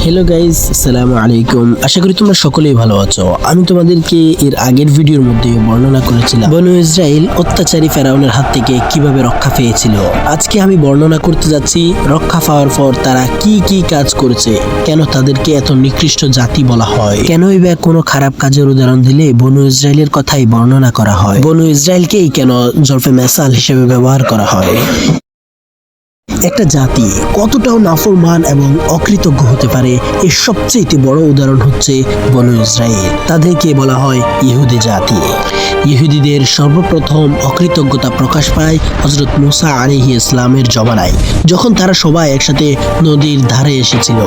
Hello guys, আসসালামু আলাইকুম। আশা করি তোমরা সকলেই ভালো আছো। আমি তোমাদেরকে এর আগের ভিডিওর মধ্যে বর্ণনা করেছিলাম বনু ইসরাইল অত্যাচারী ফেরাউনের হাত থেকে কিভাবে রক্ষা পেয়েছিল। আজকে আমি বর্ণনা করতে যাচ্ছি রক্ষা পাওয়ার পর তারা কি কি কাজ করেছে, কেন তাদেরকে এত নিকৃষ্ট জাতি বলা হয়, কেনই বা কোনো খারাপ কাজের উদাহরণ দিলে বনু ইসরাইলের কথাই বর্ণনা করা হয়, বনু ইসরাইলকেই কেন জলফে মেসাল হিসেবে ব্যবহার করা হয়। একটা জাতি কতটাও নাফরমান এবং অকৃতজ্ঞ হতে পারে এর সবচেয়ে বড় উদাহরণ হচ্ছে বনু ইসরাইল। তাদেরকে বলা হয় ইহুদি জাতি। ইহুদিদের সর্বপ্রথম অকৃতজ্ঞতা প্রকাশ পায় হযরত মুসা আলাইহিস সালামের জমানায়, যখন তারা সবাই একসাথে নদীর ধারে এসেছিল।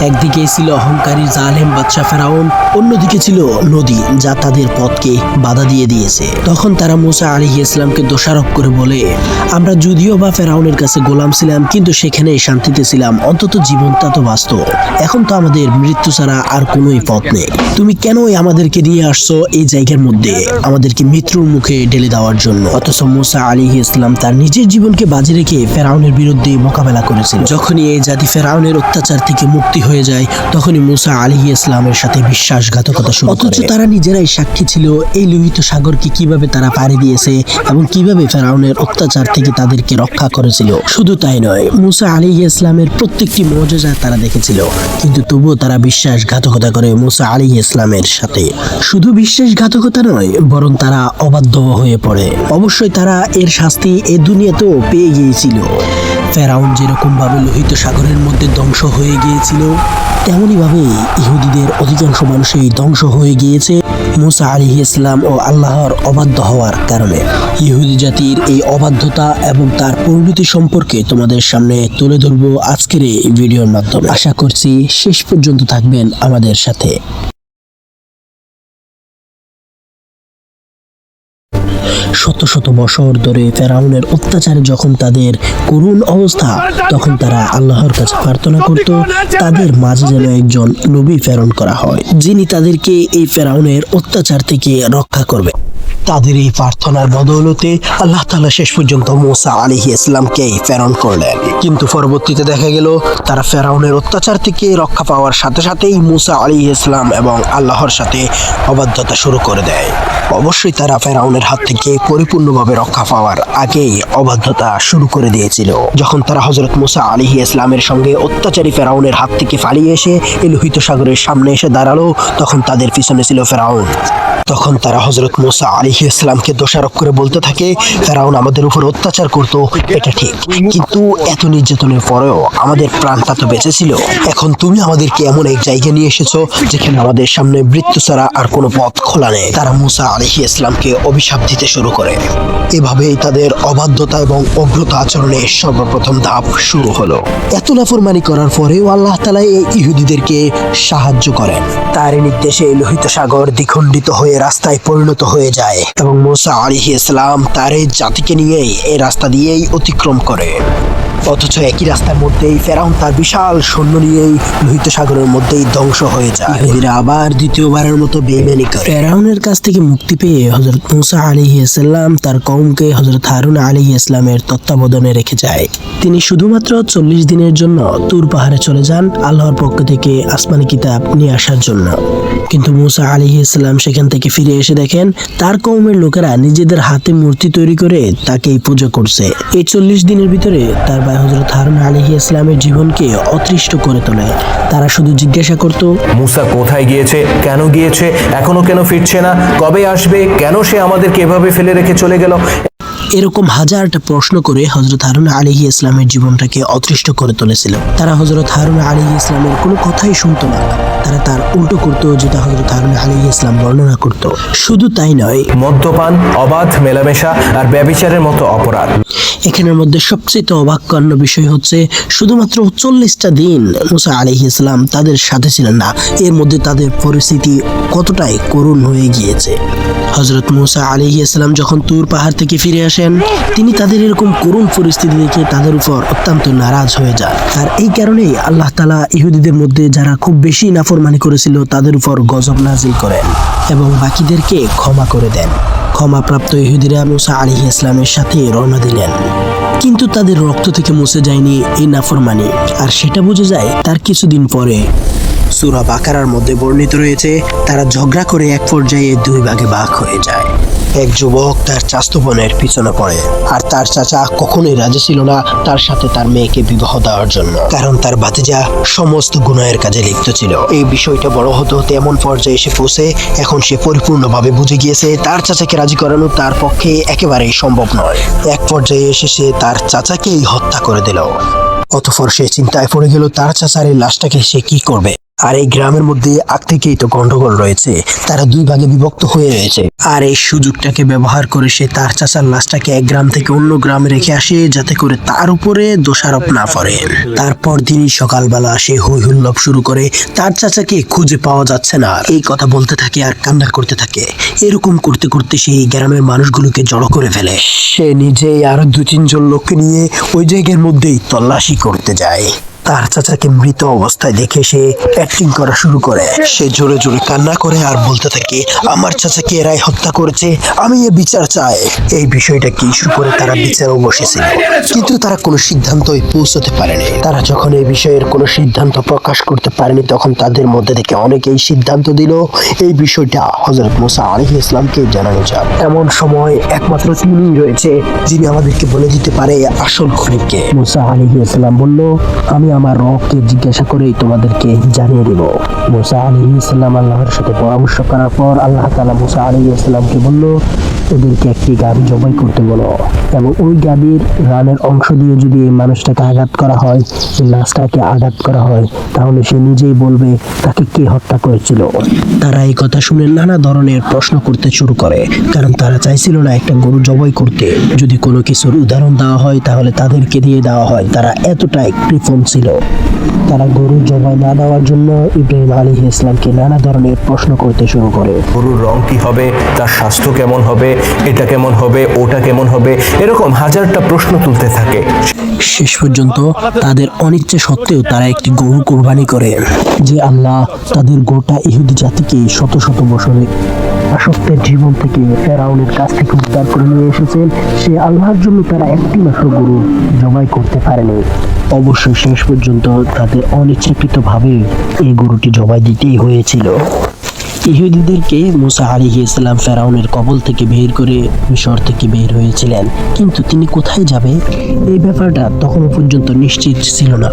একদিকে ছিল অহংকারী জালেম বাদশা ফেরাউন, অন্যদিকে ছিল নদী যা তাদের পথকে বাধা দিয়ে দিয়েছে। তখন তারা মুসা আলাইহিস সালামকে দোষারোপ করে বলে, আমরা যদিও বা ফেরাউনের কাছে গোলাম ছিলাম, কিন্তু সেখানে শান্তিতে ছিলাম, অন্তত জীবনটা তো বাঁচত। এখন তো আমাদের মৃত্যু ছাড়া আর কোনোই পথ নেই। তুমি কেনই আমাদেরকে নিয়ে আসছো এই জায়গার মধ্যে, আমাদেরকে মৃত্যুর মুখে ঢেলে দেওয়ার জন্য? অথচ মুসা আলাইহিস সালাম তার নিজের জীবনকে বাজি রেখে ফেরাউনের বিরুদ্ধে মোকাবেলা করেছিল। যখনই এই জাতি ফেরাউনের অত্যাচার থেকে মুক্তি হয়ে যায়, তখনই মুসা আলাইহিস সালামের সাথে বিশ্বাসঘাতকতা শুরু করে। অথচ তারা নিজেরাই সাক্ষী ছিল এই লোহিত সাগরকে কিভাবে তারা পাড়ি দিয়েছে এবং কিভাবে ফেরাউনের অত্যাচার থেকে তাদেরকে রক্ষা করেছিল। শুধু তাই নয়, মুসা আলাইহিস সালামের প্রত্যেকটি মুজিজা তারা দেখেছিল, কিন্তু তবুও তারা বিশ্বাসঘাতকতা করে মুসা আলাইহিস সালামের সাথে। শুধু বিশ্বাসঘাতকতা নয়, বরং তারা অবাধ্য হয়ে পড়ে। অবশ্যই তারা এর শাস্তি এই দুনিয়াতেও পেয়ে গিয়েছিল। ফেরাউন যেরকম ভাবে লোহিত সাগরের মধ্যে ধ্বংস হয়ে গিয়েছিল, তেমনি ভাবে ইহুদিদের অধিকাংশ মানুষই ধ্বংস হয়ে গিয়েছে মুসা আলাইহিস সালাম ও আল্লাহর অবাধ্য হওয়ার কারণে। ইহুদি জাতির এই অবাধ্যতা এবং তার পরিণতি সম্পর্কে তোমাদের সামনে তুলে ধরবো আজকের এই ভিডিওর মাধ্যমে। আশা করছি শেষ পর্যন্ত থাকবেন আমাদের সাথে। শত শত বছর ধরে ফেরাউনের অত্যাচারে যখন তাদের করুণ অবস্থা, তখন তারা আল্লাহর কাছে প্রার্থনা করত তাদের মাঝে যেন একজন নবী প্রেরণ করা হয়, যিনি তাদেরকে এই ফেরাউনের অত্যাচার থেকে রক্ষা করবে। তাদের এই প্রার্থনার বদৌলতে আল্লাহ তাআলা শেষ পর্যন্ত মুসা আলাইহিস সালামকে প্রেরণ করলেন। কিন্তু পরবর্তীতে দেখা গেল তারা ফেরাউনের অত্যাচার থেকে রক্ষা পাওয়ার সাথে সাথেই মুসা আলাইহিস সালাম এবং আল্লাহর সাথে অবাধ্যতা শুরু করে দেয়। অবশ্যই তারা ফেরাউনের হাত থেকে পরিপূর্ণভাবে রক্ষা পাওয়ার আগেই অবাধ্যতা শুরু করে দিয়েছিল। যখন তারা হযরত মুসা আলাইহিস সালামের সঙ্গে অত্যাচারী ফেরাউনের হাত থেকে পালিয়ে এসে এই লোহিত সাগরের সামনে এসে দাঁড়ালো, তখন তাদের পিছনে ছিল ফেরাউন। তখন তারা হযরত মুসা আলাইহিস সালামকে দোষারোপ করে বলতে থাকে, ফেরাউন আমাদের উপর অত্যাচার করত, এটা ঠিক, কিন্তু এত নির্যাতনের পরেও আমাদের প্রাণটা তো বেঁচে ছিল। এখন তুমি আমাদেরকে এমন এক জায়গায় নিয়ে এসেছো যেখানে আমাদের সামনে মৃত্যু ছাড়া আর কোনো পথ খোলা নেই। তারা মুসা আলাইহিস সালামকে অভিশাপ দিতে শুরু করে। এভাবেই তাদের অবাধ্যতা এবং অগ্রতা আচরণের সর্বপ্রথম ধাপ শুরু হলো। এত নাফরমানি করার পরেও আল্লাহ তাআলা এই ইহুদিদেরকে সাহায্য করেন। তার নির্দেশে লোহিত সাগর দ্বিখণ্ডিত হয়ে রাস্তায় পরিণত হয়ে যায় এবং মুসা আলাইহিস সালাম তার এই জাতিকে নিয়েই এই রাস্তা দিয়েই অতিক্রম করে। অথচ একই রাস্তার মধ্যেই ফেরাউন তার বিশাল সৈন্য নিয়েই লোহিত সাগরের মধ্যেই ধ্বংস হয়ে যায়। ইহুদিরা আবার দ্বিতীয়বারের মতো বেঈমানি করে। ফেরাউনের কাছ থেকে মুক্তি পেয়ে হযরত মুসা আলাইহিস সালাম তার কওমকে হযরত হারুন আলাইহিস সালামের তত্ত্বাবধানে রেখে যায়। তিনি শুধুমাত্র 40 দিনের জন্য তুর পাহাড়ে চলে যান আল্লাহর পক্ষ থেকে আসমানি কিতাব নিয়ে আসার জন্য। কিন্তু মুসা আলাইহিস সালাম সেখান থেকে ফিরে এসে দেখেন তার কওমের লোকেরা নিজেদের হাতে মূর্তি তৈরি করে তাকেই পূজা করছে। এই 40 দিনের ভিতরে তার ভাই হযরত হারুন আলাইহিস সালামের জীবনকে অতৃষ্ট করে তোলে। তারা শুধু জিজ্ঞাসা করত, মুসা কোথায় গিয়েছে, কেন গিয়েছে, এখনো কেন ফিরছে না, কবে আসবে, কেন সে আমাদেরকে এভাবে ফেলে রেখে চলে গেল? এরকম হাজারটা প্রশ্ন করে হযরত হারুন আলাইহিস সালামের জীবনটাকে অতৃষ্ট করে তুলেছিল। তারা হযরত হারুন আলাইহিস সালামের কোনো কথাই শুনতো না, তারা তার উল্টো করতো যেটা হযরত হারুন আলাইহিস সালাম বর্ণনা করত। শুধু তাই নয়, মদ্যপান, অবাধ মেলামেশা আর ব্যভিচারের মতো অপরাধ। এখানের মধ্যে সবচেয়ে অবাক করার বিষয় হচ্ছে শুধুমাত্র 40টা দিন মুসা আলাইহিস সালাম তাদের সাথে ছিলেন না, এর মধ্যে তাদের পরিস্থিতি কতটাই করুণ হয়ে গিয়েছে। হযরত মুসা আলাইহিস সালাম যখন তুর পাহাড় থেকে ফিরে আসেন, তিনি তাদের এরকম করুণ পরিস্থিতি দেখে তাদের উপর অত্যন্ত নারাজ হয়ে যান। আর এই কারণেই আল্লাহ তাআলা ইহুদিদের মধ্যে যারা খুব বেশি নাফরমানি করেছিল তাদের উপর গজব নাজিল করেন এবং বাকিদেরকে ক্ষমা করে দেন। ক্ষমাপ্রাপ্ত ইহুদিরা মুসা আলাইহিস সালামের সাথে রওনা দিলেন। কিন্তু তাদের রক্ত থেকে মুছে যায়নি এই নাফরমানি, আর সেটা বুঝে যায় তার কিছুদিন পরে। সূরা বাকারার মধ্যে বর্ণিত রয়েছে, তারা ঝগড়া করে এক পর্যায়ে দুই ভাগে ভাগ হয়ে যায়। এক যুবক তার চাচাতো বোনের পিছনে পড়ে, আর তার চাচা কখনোই রাজি ছিল না তার সাথে তার মেয়েকে বিবাহ দেওয়ার জন্য, কারণ তার ভাতিজা সমস্ত গুনাহের কাজে লিপ্ত ছিল। এই বিষয়টা বড় হতে হতে এমন পর্যায়ে এসে পৌঁছে এখন সে পরিপূর্ণভাবে বুঝে গিয়েছে তার চাচাকে রাজি করানো তার পক্ষে একেবারেই সম্ভব নয়। এক পর্যায়ে এসে সে তার চাচাকেই হত্যা করে দিল। অতঃপর সে চিন্তায় পড়ে গেল তার চাচার এই লাশটাকে সে কি করবে। আর এই গ্রামের মধ্যে আগ থেকেই তো গন্ডগোল রয়েছে, তারা দুই ভাগে বিভক্ত হয়ে রয়েছে। আর এই সুযোগটাকে ব্যবহার করে সে তার চাচার লাশটাকে এক গ্রাম থেকে অন্য গ্রামে রেখে আসে, যাতে করে তার উপরে দোষারোপ না পড়ে। তারপর দিনই সকালবেলা সে হই হুল্লোড় শুরু করে, তার চাচাকে খুঁজে পাওয়া যাচ্ছে না এই কথা বলতে থাকে আর কান্না করতে থাকে। এরকম করতে করতে সেই গ্রামের মানুষগুলোকে জড়ো করে ফেলে। সে নিজেই আরো 2-3 জন লোককে নিয়ে ওই জায়গার মধ্যেই তল্লাশি করতে যায়। তার চাচাকে মৃত অবস্থায় দেখে সে অ্যাক্টিং করা শুরু করে। সে জোরে জোরে কান্না করে আর বলতে থাকে, আমার চাচাকে এরাই হত্যা করেছে, আমি এ বিচার চাই। এই বিষয়টাকে ইস্যু করে তারা বিচারও বসেছিল, কিন্তু তারা কোনো সিদ্ধান্তই পৌঁছতে পারেনি। তারা যখন এই বিষয়ের কোনো সিদ্ধান্ত প্রকাশ করতে পারেনি, তখন তাদের মধ্যে থেকে অনেকেই সিদ্ধান্ত দিল এই বিষয়টা হযরত মুসা আলাইহিস সালামকে জানানো যাক। এমন সময় একমাত্র তিনি রয়েছে যিনি আমাদেরকে বলে দিতে পারে আসল খনিককে। মুসা আলাইহিস সালাম বলল, আমি আমার রবকে জিজ্ঞাসা করেই তোমাদেরকে জানিয়ে দেব। মুসা আলাইহিস সালাম আল্লাহর সাথে পরামর্শ করার পর আল্লাহ তাআলা মুসা আলাইহিস সালামকে বলল, ওদেরকে একটি গাভী জবাই করতে বলো, এবং ওই গাভীর রানের অংশ দিয়ে যদি এই মানুষটাকে আঘাত করা হয়, এই লাশটাকে আঘাত করা হয়, তাহলে সে নিজেই বলবে তাকে কে হত্যা করেছিল। তারা এই কথা শুনে নানা ধরনের প্রশ্ন করতে শুরু করে, কারণ তারা চাইছিল না একটা গরু জবাই করতে। যদি কোনো কিছুর উদাহরণ দেওয়া হয় তাহলে তাদেরকে দিয়ে দেওয়া হয়। তারা এতটাই কৃপণ ছিল। তারা গরু জবাই না দেওয়ার জন্য ইব্রাহিম আলাইহিস সালামকে নানা ধরনের প্রশ্ন করতে শুরু করে। গরুর রং কি হবে, তার স্বাস্থ্য কেমন হবে, এটা কেমন হবে, ওটা কেমন হবে, এরকম হাজারটা প্রশ্ন তুলতে থাকে। শেষ পর্যন্ত তাদের অনিচ্ছা সত্ত্বেও তারা একটি গরু কোরবানি করে। যে আল্লাহ তাদের গোটা ইহুদি জাতিকে শত শত বছরে আসক্তের জীবন থেকে ফেরাউনের কাছ থেকে উদ্ধার করে নিয়ে এসেছেন, সে আল্লাহর জন্য তারা একটি মাত্র গরু জবাই করতে পারেনি। অবশ্যই শেষ পর্যন্ত তাদের অনিচ্ছাকৃতভাবে এই গরুটি জবাই দিতেই হয়েছিল। ইহুদিদেরকে মুসা আলাইহিস সালাম ফেরাউনের কবল থেকে বের করে মিশর থেকে বের হয়েছিলেন, কিন্তু তিনি কোথায় যাবে এই ব্যাপারটা তখনও পর্যন্ত নিশ্চিত ছিল না।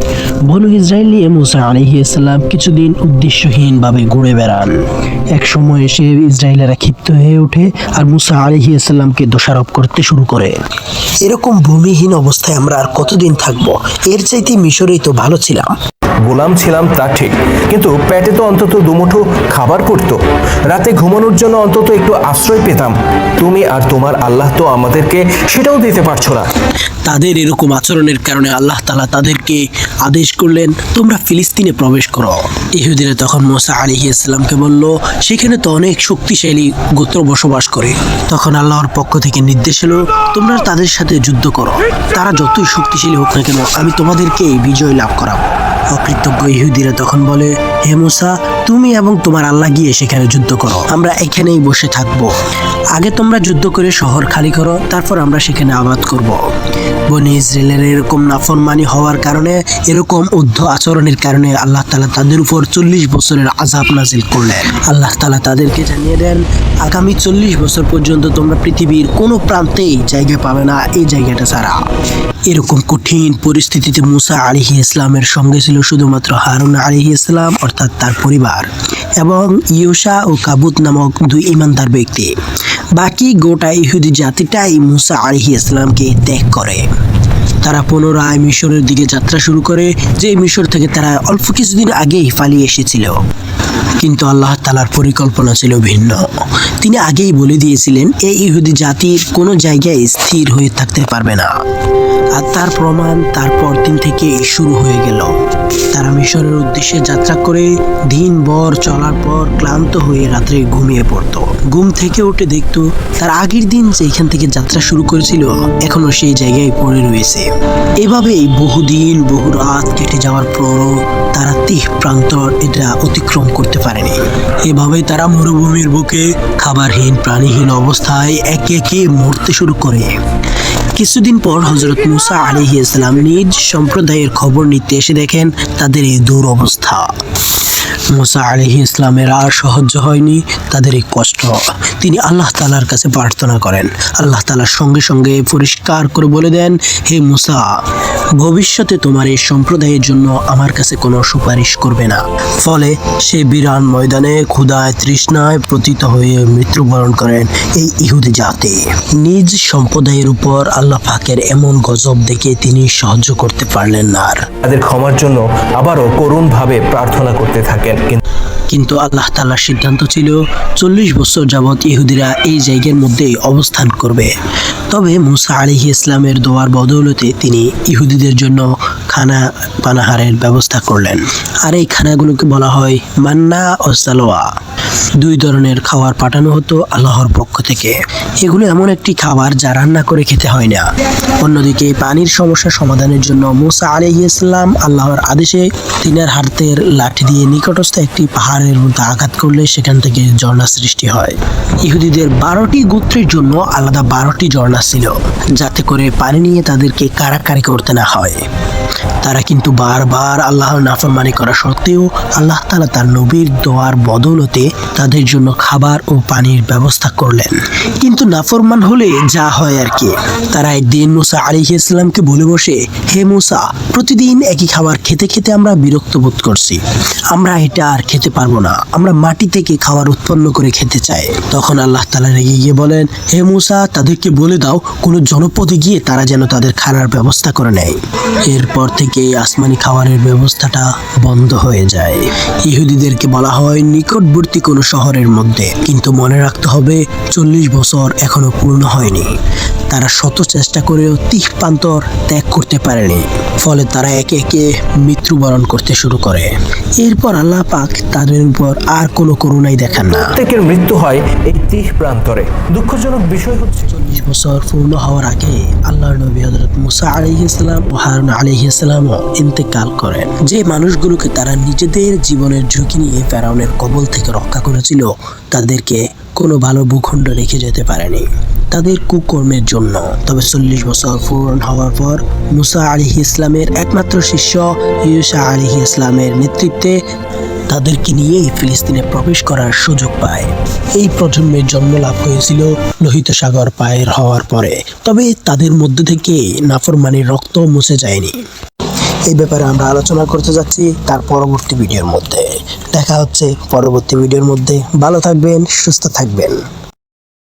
বনু ইসরায়েল নিয়ে মুসা আলাইহিস সালাম কিছুদিন উদ্দেশ্যহীনভাবে ঘুরে বেড়ান। এক সময় এসে ইসরায়েলেরা ক্ষিপ্ত হয়ে ওঠে আর মুসা আলাইহিস সালামকে দোষারোপ করতে শুরু করে। এরকম ভূমিহীন অবস্থায় আমরা আর কতদিন থাকবো? এর চাইতে মিশরেই তো ভালো ছিলাম। গোলাম ছিলাম তা ঠিক, কিন্তু পেটে তো অন্তত দুমুঠো খাবার পড়তো, রাতে ঘুমানোর জন্য অন্তত একটু আশ্রয় পেতাম। তুমি আর তোমার আল্লাহ তো আমাদেরকে সেটাও দিতে পারছো না। তাদের এরকম আচরণের কারণে আল্লাহ তাআলা তাদেরকে আদেশ করলেন, তোমরা ফিলিস্তিনে প্রবেশ করো। ইহুদিরা তখন মুসা আলাইহিস সালামকে বলল, সেখানে তো অনেক শক্তিশালী গোত্র বসবাস করে। তখন আল্লাহর পক্ষ থেকে নির্দেশ এলো, তোমরা তাদের সাথে যুদ্ধ করো, তারা যতই শক্তিশালী হোক না কেন, আমি তোমাদেরকে বিজয় লাভ করাবো। অকৃতজ্ঞ ইহুদিরা তখন বলে, হে মুসা, তুমি এবং তোমার আল্লাহ গিয়ে সেখানে যুদ্ধ করো, আমরা এখানেই বসে থাকবো। আগে তোমরা যুদ্ধ করে শহর খালি করো, তারপর আমরা সেখানে আবাদ করব। বনি ইসরায়েলের এরকম নাফরমানি হওয়ার কারণে, এরকম উদ্ধ আচরণের কারণে আল্লাহ তাআলা তাদের উপর 40 বছরের আযাব নাজিল করলেন। আল্লাহ তাআলা তাদেরকে জানিয়ে দেন, আগামী 40 বছর পর্যন্ত তোমরা পৃথিবীর কোনো প্রান্তেই জায়গা পাবে না এই জায়গাটা ছাড়া। এরকম কঠিন পরিস্থিতিতে মুসা আলাইহিস সালামের সঙ্গে ছিল শুধুমাত্র হারুন আলাইহিস সালাম, অর্থাৎ তার পরিবার, এবং ইউশা ও কাবুত নামক 2 ঈমানদার ব্যক্তি। বাকি গোটা ইহুদি জাতিটাই মুসা আলাইহিস সালামকে ত্যাগ করে। তারা পুনরায় মিশরের দিকে যাত্রা শুরু করে, যে মিশর থেকে তারা অল্প কিছুদিন আগেই পালিয়ে এসেছিল। কিন্তু আল্লাহ তাআলার পরিকল্পনা ছিল ভিন্ন। তিনি আগেই বলে দিয়েছিলেন এই ইহুদি জাতির কোনো জায়গায় স্থির হয়ে থাকতে পারবে না। আর তার প্রমাণ তারপর দিন থেকে শুরু হয়ে গেল। তারা মিশরের উদ্দেশ্যে যাত্রা করে দিনভর চলার পর ক্লান্ত হয়ে রাত্রে ঘুমিয়ে পড়ত। ঘুম থেকে উঠে দেখতো তার আগের দিন যেখান থেকে যাত্রা শুরু করেছিল এখনো সেই জায়গায় পড়ে রয়েছে। এভাবেই বহুদিন বহু রাত কেটে যাওয়ার পরও তারা 30 প্রান্ত এটা অতিক্রম করতে পারেনি। এভাবেই তারা মরুভূমির বুকে খাবারহীন প্রাণীহীন অবস্থায় একে একে মরতে শুরু করে। কিছুদিন পর হযরত মুসা আলাইহিস সালাম নিজ সম্প্রদায়ের খবর নিতে এসে দেখেন তাদের এই দুরবস্থা। মুসা আলাইহিস ইসলামের আর সহ্য হয়নি তাদের এই কষ্ট। তিনি আল্লাহ তাআলার কাছে প্রার্থনা করেন। আল্লাহ তাআলার সঙ্গে সঙ্গে পরিষ্কার করে বলে দেন, হে মুসা, ভবিষ্যতে তোমার এই সম্প্রদায়ের জন্য আমার কাছে কোনো সুপারিশ করবে না। ফলে সে বিরান ময়দানে ক্ষুধায় তৃষ্ণায় পতিত হয়ে মৃত্যুবরণ করেন এই ইহুদি জাতি। নিজ সম্প্রদায়ের উপর আল্লাহ পাকের এমন গজব দেখে তিনি সহ্য করতে পারলেন না আর। তাদের ক্ষমার জন্য আবারও করুণভাবে প্রার্থনা করতে থাকেন। কিন্তু আল্লাহ তাআলার সিদ্ধান্ত ছিল 40 বছর যাবৎ ইহুদিরা এই জায়গার মধ্যেই অবস্থান করবে। তবে মুসা আলাইহিস ইসলামের দোয়ার বদৌলতে তিনি ইহুদিদের জন্য খানা পানাহারের ব্যবস্থা করলেন। আর এই খানাগুলোকে বলা হয় মান্না ও সালোয়া। 2 ধরনের খাবার পাঠানো হতো আল্লাহর পক্ষ থেকে। এগুলো এমন একটি খাবার যা রান্না করে খেতে হয় না। অন্যদিকে পানির সমস্যা সমাধানের জন্য মুসা আলাইহিস ইসলাম আল্লাহর আদেশে তিনার হাতের লাঠি দিয়ে নিকটস্থ একটি পাহাড়ের মধ্যে আঘাত করলে সেখান থেকে ঝর্ণা সৃষ্টি হয়। ইহুদিদের 12টি গোত্রের জন্য আলাদা 12টি ঝর্ণা ছিল, যাতে করে পানি নিয়ে তাদেরকে কারাকারি করতে না হয়। তারা কিন্তু বারবার আল্লাহর নাফরমানি করা সত্ত্বেও আল্লাহ তাআলা তার নবীর দোয়ার বদৌলতে তাদের জন্য খাবার ও পানির ব্যবস্থা করলেন। কিন্তু নাফরমান হলে যা হয় আর কি। তারা একদিন মুসা আলাইহিস ইসলামকে বলে বসে, হে মুসা, প্রতিদিন একই খাবার খেতে খেতে আমরা বিরক্ত বোধ করছি। আমরা এটা আর খেতে পারবো না। আমরা মাটি থেকে খাবার উৎপন্ন করে খেতে চাই। তখন আল্লাহ তাআলা রেগে গিয়ে বলেন, হে মুসা, তাদেরকে বলে দাও কোনো জনপদে গিয়ে তারা যেন তাদের খানার ব্যবস্থা করে নেয়। এরপর থেকে আসমানি খাবারের ব্যবস্থাটা বন্ধ হয়ে যায়। ইহুদিদেরকে বলা হয় নিকটবর্তী কোনো শহরের মধ্যে, কিন্তু মনে রাখতে হবে 40 বছর এখনো পূর্ণ হয়নি। তারা শত চেষ্টা করেও 30 প্রান্তর ত্যাগ করতে পারেনি। ফলে তারা একে একে মৃত্যুবরণ করতে শুরু করে। এরপর আল্লাহ পাক তাদের উপর আর কোনো করুণাই দেখান না। প্রত্যেকের মৃত্যু হয় এই 30 প্রান্তরে। দুঃখজনক বিষয় হচ্ছে 40 বছর পূর্ণ হওয়ার আগে আল্লাহর নবী হযরত মুসা আলাইহিস সালাম ও হারুন আলাইহিস সালামও ইন্তেকাল করেন। যে মানুষগুলোকে তারা নিজেদের জীবনের ঝুঁকি নিয়ে ফেরাউনের কবল থেকে রক্ষা করেছিল, তাদেরকে কোনো ভালো ভূখণ্ড রেখে যেতে পারেনি তাদের কুকর্মের জন্য। তবে 40 বছর পূর্ণ হওয়ার পর মুসা আলাইহিস ইসলামের একমাত্র শিষ্য ইউসা আলাইহিস ইসলামের নেতৃত্বে তাদেরকে নিয়ে ফিলিস্তিনে প্রবেশ করার সুযোগ পায়। এই প্রজন্মের জন্ম লাভ হয়েছিল লোহিত সাগর পার হওয়ার পরে। তবে তাদের মধ্যে থেকে নাফরমানির রক্ত মুছে যায়নি। এই ব্যাপারে আমরা আলোচনা করতে যাচ্ছি তার পরবর্তী ভিডিওর মধ্যে। দেখা হচ্ছে পরবর্তী ভিডিওর মধ্যে। ভালো থাকবেন, সুস্থ থাকবেন।